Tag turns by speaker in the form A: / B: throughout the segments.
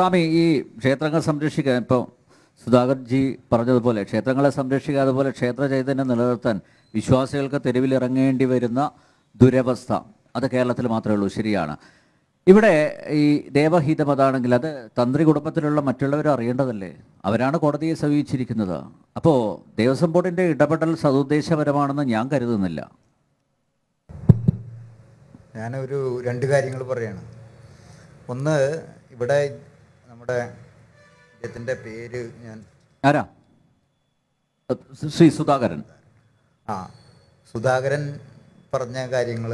A: സ്വാമി, ഈ ക്ഷേത്രങ്ങൾ സംരക്ഷിക്കാൻ ഇപ്പോൾ സുധാകർജി പറഞ്ഞതുപോലെ ക്ഷേത്രങ്ങളെ സംരക്ഷിക്കുക, അതുപോലെ ക്ഷേത്ര ചൈതന്യം നിലനിർത്താൻ വിശ്വാസികൾക്ക് തെരുവിലിറങ്ങേണ്ടി വരുന്ന ദുരവസ്ഥ അത് കേരളത്തിൽ മാത്രമേ ഉള്ളൂ. ശരിയാണ്. ഇവിടെ ഈ ദേവഹിതം അതാണെങ്കിൽ അത് തന്ത്രി കുടുംബത്തിലുള്ള മറ്റുള്ളവർ അറിയേണ്ടതല്ലേ? അവരാണ് കോടതിയെ സമീപിച്ചിരിക്കുന്നത്. അപ്പോൾ ദേവസ്വം ബോർഡിൻ്റെ ഇടപെടൽ സതുദ്ദേശപരമാണെന്ന് ഞാൻ കരുതുന്നില്ല.
B: ഞാനൊരു രണ്ട് കാര്യങ്ങൾ പറയാണ്. ഒന്ന്, ഇവിടെ നമ്മുടെ അദ്ദേഹത്തിൻ്റെ പേര് ഞാൻ
A: ആരാ? ശ്രീ സുധാകരൻ.
B: സുധാകരൻ പറഞ്ഞ കാര്യങ്ങൾ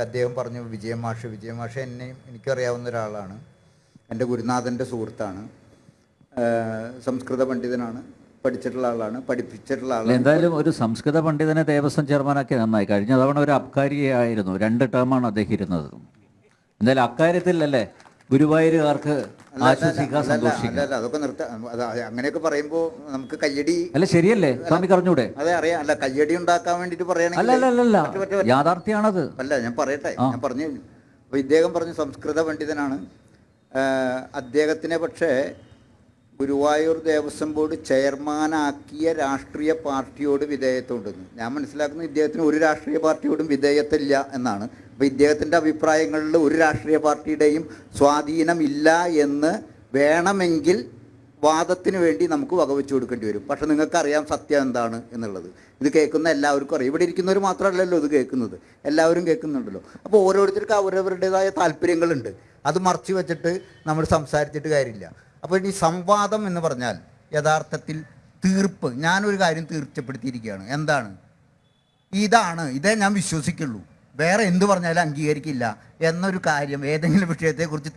B: അദ്ദേഹം പറഞ്ഞു വിജയമാഷ് എനിക്കറിയാവുന്ന ഒരാളാണ്, എൻ്റെ ഗുരുനാഥൻ്റെ സുഹൃത്താണ്, സംസ്കൃത പണ്ഡിതനാണ്, പഠിച്ചിട്ടുള്ള ആളാണ്, പഠിപ്പിച്ചിട്ടുള്ള ആളാണ്.
A: എന്തായാലും ഒരു സംസ്കൃത പണ്ഡിതനെ ദേവസ്വം ചെയർമാനാക്കി നന്നായി. കഴിഞ്ഞ തവണ ഒരു അബ്കാരിയായിരുന്നു, 2 ടേമാണ് അദ്ദേഹം ഇരുന്നത്. എന്തായാലും അക്കാര്യത്തിൽ അല്ലേ ഗുരുവായൂരുകാർക്ക് ആശ്വസിക്കാൻ, സന്തോഷിക്കാം.
B: അതൊക്കെ അങ്ങനെയൊക്കെ പറയുമ്പോൾ നമുക്ക് കയ്യടി
A: അല്ല, ശരിയല്ലേ സ്വാമി? പറഞ്ഞൂടെ?
B: അതെ, അറിയാം. അല്ല, കയ്യടി ഉണ്ടാക്കാൻ വേണ്ടിട്ട്
A: പറയണല്ല, യാഥാർത്ഥ്യാണത്.
B: അല്ല, ഞാൻ പറയട്ടെ, ഞാൻ പറഞ്ഞു. അപ്പോൾ ഇദ്ദേഹം പറഞ്ഞു സംസ്കൃത പണ്ഡിതനാണ് അദ്ദേഹത്തിനെ, പക്ഷേ ഗുരുവായൂർ ദേവസ്വം ബോർഡ് ചെയർമാനാക്കിയ രാഷ്ട്രീയ പാർട്ടിയോട് വിധേയത്വമുണ്ടെന്ന് ഞാൻ മനസ്സിലാക്കുന്നു. ഇദ്ദേഹത്തിന് ഒരു രാഷ്ട്രീയ പാർട്ടിയോടും വിധേയത്വമില്ല എന്നാണ്. അപ്പോൾ ഇദ്ദേഹത്തിൻ്റെ അഭിപ്രായങ്ങളിൽ ഒരു രാഷ്ട്രീയ പാർട്ടിയുടെയും സ്വാധീനമില്ല എന്ന് വേണമെങ്കിൽ വാദത്തിന് വേണ്ടി നമുക്ക് വകവെച്ചു കൊടുക്കേണ്ടി വരും. പക്ഷെ നിങ്ങൾക്കറിയാം സത്യം എന്താണ് എന്നുള്ളത്. ഇത് കേൾക്കുന്ന എല്ലാവർക്കും അറിയാം. ഇവിടെ ഇരിക്കുന്നവർ മാത്രമല്ലല്ലോ ഇത് കേൾക്കുന്നത്, എല്ലാവരും കേൾക്കുന്നുണ്ടല്ലോ. അപ്പോൾ ഓരോരുത്തർക്കും അവരവരുടേതായ താല്പര്യങ്ങളുണ്ട്. അത് മറച്ചു വെച്ചിട്ട് നമ്മൾ സംസാരിച്ചിട്ട് കാര്യമില്ല. അപ്പോൾ ഈ സംവാദം എന്ന് പറഞ്ഞാൽ യഥാർത്ഥത്തിൽ തീർപ്പ്. ഞാനൊരു കാര്യം തീർച്ചപ്പെടുത്തിയിരിക്കുകയാണ്. എന്താണ്? ഇതേ ഞാൻ വിശ്വസിക്കുള്ളൂ, വേറെ എന്ത് പറഞ്ഞാലും അംഗീകരിക്കില്ല എന്നൊരു കാര്യം ഏതെങ്കിലും വിഷയത്തെക്കുറിച്ച്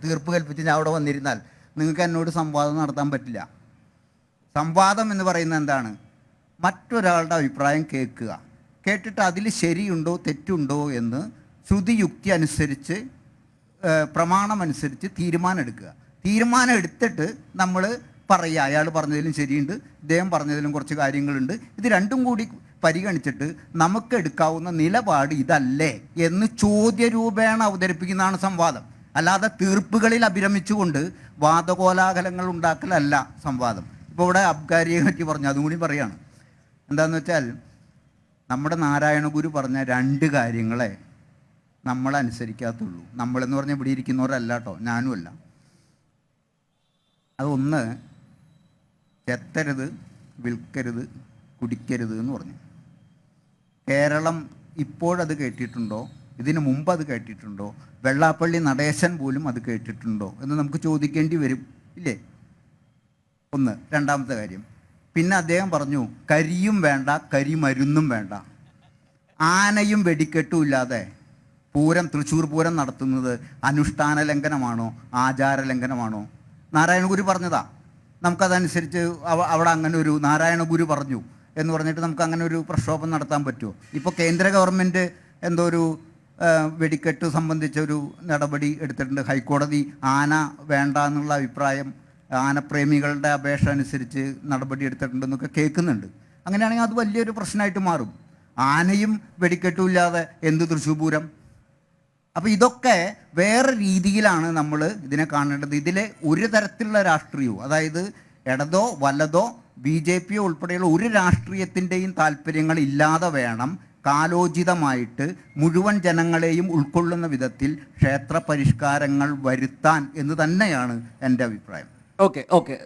B: തീർപ്പ് കൽപ്പിച്ച് ഞാൻ അവിടെ വന്നിരുന്നാൽ നിങ്ങൾക്ക് എന്നോട് സംവാദം നടത്താൻ പറ്റില്ല. സംവാദം എന്ന് പറയുന്നത് എന്താണ്? മറ്റൊരാളുടെ അഭിപ്രായം കേൾക്കുക, കേട്ടിട്ട് അതിൽ ശരിയുണ്ടോ തെറ്റുണ്ടോ എന്ന് ശ്രുതിയുക്തി അനുസരിച്ച്, പ്രമാണമനുസരിച്ച് തീരുമാനം എടുക്കുക. തീരുമാനം എടുത്തിട്ട് നമ്മൾ പറയുക, അയാൾ പറഞ്ഞതിലും ശരിയുണ്ട്, ഇദ്ദേഹം പറഞ്ഞതിലും കുറച്ച് കാര്യങ്ങളുണ്ട്, ഇത് രണ്ടും കൂടി പരിഗണിച്ചിട്ട് നമുക്ക് എടുക്കാവുന്ന നിലപാട് ഇതല്ലേ എന്ന് ചോദ്യരൂപേണ അവതരിപ്പിക്കുന്നതാണ് സംവാദം. അല്ലാതെ തീർപ്പുകളിൽ അഭിരമിച്ചുകൊണ്ട് വാദകോലാഹലങ്ങൾ ഉണ്ടാക്കലല്ല സംവാദം. ഇപ്പോൾ ഇവിടെ അബ്കാരിയെ പറ്റി പറഞ്ഞു, അതും കൂടി പറയാണ്. എന്താണെന്ന് വെച്ചാൽ നമ്മുടെ നാരായണ ഗുരു പറഞ്ഞ 2 കാര്യങ്ങളെ നമ്മൾ അനുസരിക്കാത്തുള്ളൂ. നമ്മളെന്ന് പറഞ്ഞാൽ ഇവിടെ ഇരിക്കുന്നവരല്ല കേട്ടോ, ഞാനുമല്ല. അതൊന്ന്, ചെത്തരുത്, വിൽക്കരുത്, കുടിക്കരുത് എന്ന് പറഞ്ഞു. കേരളം ഇപ്പോഴത് കേട്ടിട്ടുണ്ടോ? ഇതിനു മുമ്പ് അത് കേട്ടിട്ടുണ്ടോ? വെള്ളാപ്പള്ളി നടേശൻ പോലും അത് കേട്ടിട്ടുണ്ടോ എന്ന് നമുക്ക് ചോദിക്കേണ്ടി വരും, ഇല്ലേ? ഒന്ന്. രണ്ടാമത്തെ കാര്യം, പിന്നെ അദ്ദേഹം പറഞ്ഞു കരിയും വേണ്ട, കരിമരുന്നും വേണ്ട. ആനയും വെടിക്കെട്ടും ഇല്ലാതെ തൃശ്ശൂർ പൂരം നടത്തുന്നത് അനുഷ്ഠാന ലംഘനമാണോ, ആചാര ലംഘനമാണോ? നാരായണ ഗുരു പറഞ്ഞതാ. നമുക്കതനുസരിച്ച് അവിടെ അങ്ങനെ ഒരു നാരായണ ഗുരു പറഞ്ഞു എന്ന് പറഞ്ഞിട്ട് നമുക്ക് അങ്ങനെ ഒരു പ്രക്ഷോഭം നടത്താൻ പറ്റുമോ? ഇപ്പോൾ കേന്ദ്ര ഗവൺമെൻറ് എന്തോ ഒരു വെടിക്കെട്ട് സംബന്ധിച്ചൊരു നടപടി എടുത്തിട്ടുണ്ട്. ഹൈക്കോടതി ആന വേണ്ട എന്നുള്ള അഭിപ്രായം, ആനപ്രേമികളുടെ അപേക്ഷ അനുസരിച്ച് നടപടി എടുത്തിട്ടുണ്ടെന്നൊക്കെ കേൾക്കുന്നുണ്ട്. അങ്ങനെയാണെങ്കിൽ അത് വലിയൊരു പ്രശ്നമായിട്ട് മാറും. ആനയും വെടിക്കെട്ടും ഇല്ലാതെ എന്ത് തൃശ്ശൂർ പൂരം? അപ്പോൾ ഇതൊക്കെ വേറെ രീതിയിലാണ് നമ്മൾ ഇതിനെ കാണേണ്ടത്. ഇതിലെ ഒരു തരത്തിലുള്ള രാഷ്ട്രീയവും, അതായത് ഇടതോ വലതോ BJP ഉൾപ്പെടെയുള്ള ഒരു രാഷ്ട്രീയത്തിൻ്റെയും താല്പര്യങ്ങൾ ഇല്ലാതെ വേണം കാലോചിതമായിട്ട് മുഴുവൻ ജനങ്ങളെയും ഉൾക്കൊള്ളുന്ന വിധത്തിൽ ക്ഷേത്ര പരിഷ്കാരങ്ങൾ വരുത്താൻ എന്ന് തന്നെയാണ് എൻ്റെ അഭിപ്രായം.
A: ഓക്കെ.